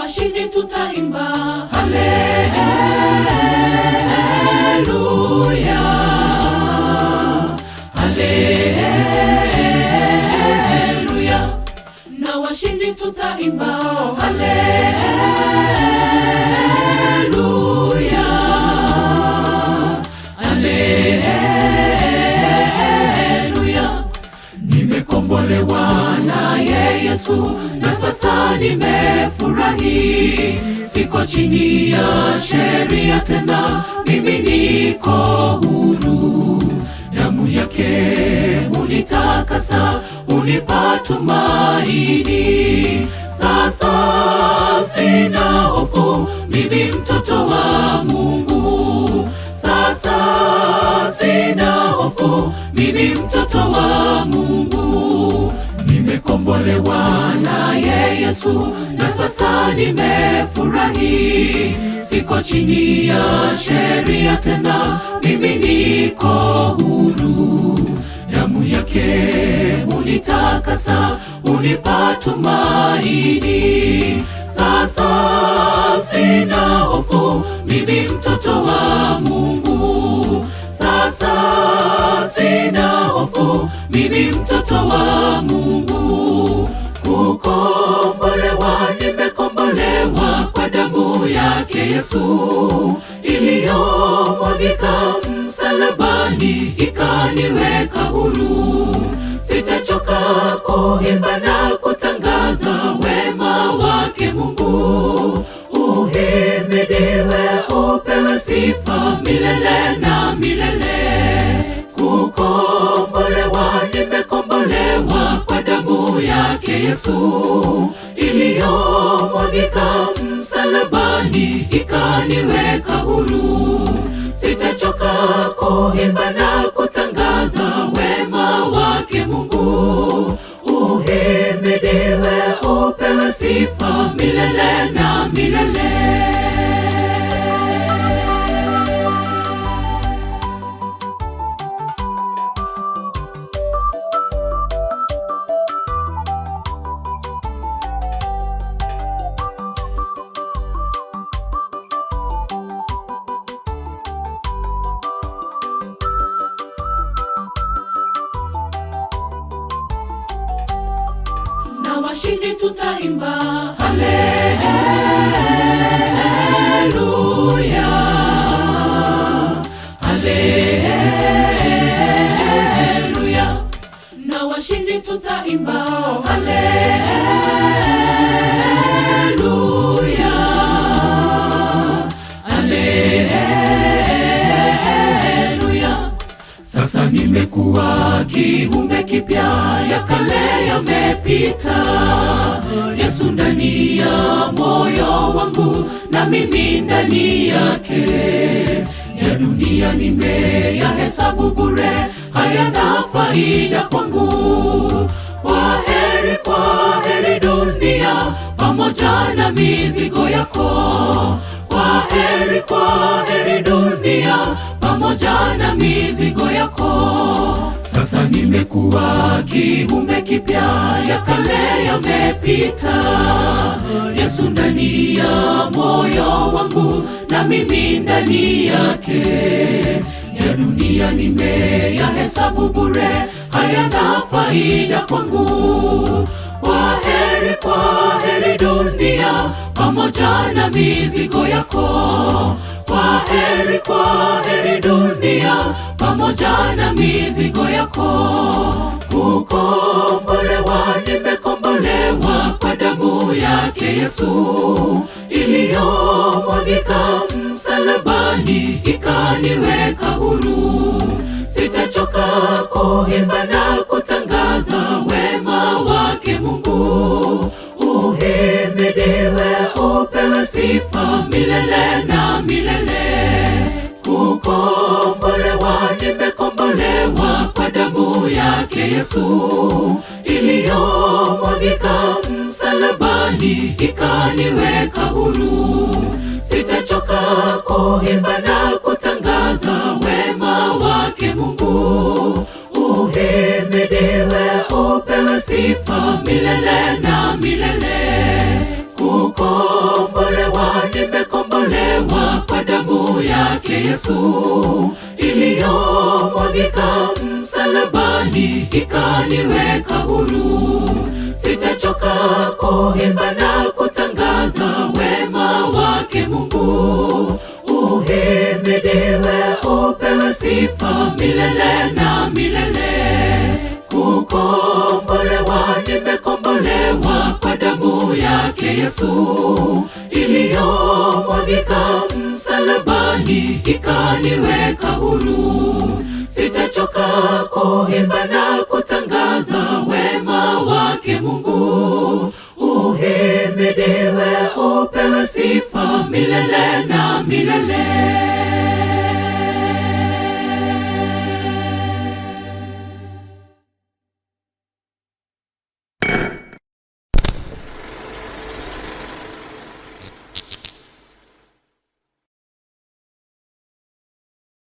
washindi tutaimba haleluya, haleluya. Na washindi tutaimba haleluya, haleluya. Nimekombolewa naye Yesu, na sasa nimefurahi. Siko chini ya sheria tena, mimi niko huru. Damu yake unitakasa, unipa tumaini. Sasa sina hofu, mimi mtoto wa Mungu. Sasa sina hofu, mimi mtoto wa Mungu. Nimekombolewa naye Yesu, na sasa nimefurahi. Siko chini ya sheria tena, mimi niko huru. Damu yake unitakasa, unipa tumaini. Sasa sina hofu, mimi mtoto wa Mungu. Sasa sina hofu, mimi mtoto wa Mungu. Kukombolewa, nimekombolewa kwa damu yake Yesu, iliyomwagika msalabani ikaniweka huru. Sitachoka kuimba na kutangaza wema wake Mungu. Uhimidiwe, upewe sifa milele na milele. Kukombolewa, nimekombolewa kwa damu yake Yesu, iliyomwagika msalabani ikaniweka huru. Sitachoka kuimba na kutangaza wema wake Mungu. Uhimidiwe, upewe sifa milele na milele. Na washindi tutaimba haleluya, haleluya. Na washindi tutaimba haleluya, haleluya. Sasa nimekuwa kiumbe kipya, ya kale yamepita. Yesu ndani ya moyo wangu, na mimi ndani yake. Ya dunia nimeyahesabu bure, hayana faida kwangu. Kwa heri dunia, pamoja na mizigo yako. Kwa heri dunia, pamoja na mizigo yako. Sasa nimekuwa kiumbe kipya, ya kale yamepita. Yesu ndani ya moyo wangu, na mimi ndani yake. Ya dunia nimeyahesabu bure, hayana faida kwangu. Kwa heri dunia, pamoja na mizigo yako. Kwa heri dunia, pamoja na mizigo yako. Kukombolewa, nimekombolewa kwa damu yake Yesu, iliyomwagika msalabani ikaniweka huru. Sitachoka kuimba na kutangaza wema wake Mungu. Uhimidiwe, upewe sifa milele na milele. Kukombolewa, nimekombolewa kwa damu yake Yesu, iliyomwagika msalabani ikaniweka huru. Sitachoka kuimba na kutangaza wema wake Mungu. Uhimidiwe, upewe sifa milele na milele. Kukombolewa, yake Yesu iliyomwagika msalabani ikaniweka huru. Sitachoka kuimba na kutangaza wema wake Mungu. Uhimidiwe, upewe sifa milele na milele. Kukombolewa, nimekombolewa kwa damu yake Yesu iliyomwagika msalabani ikaniweka huru. Sitachoka kuimba na kutangaza wema wake Mungu. Uhimidiwe, upewe sifa milele na milele.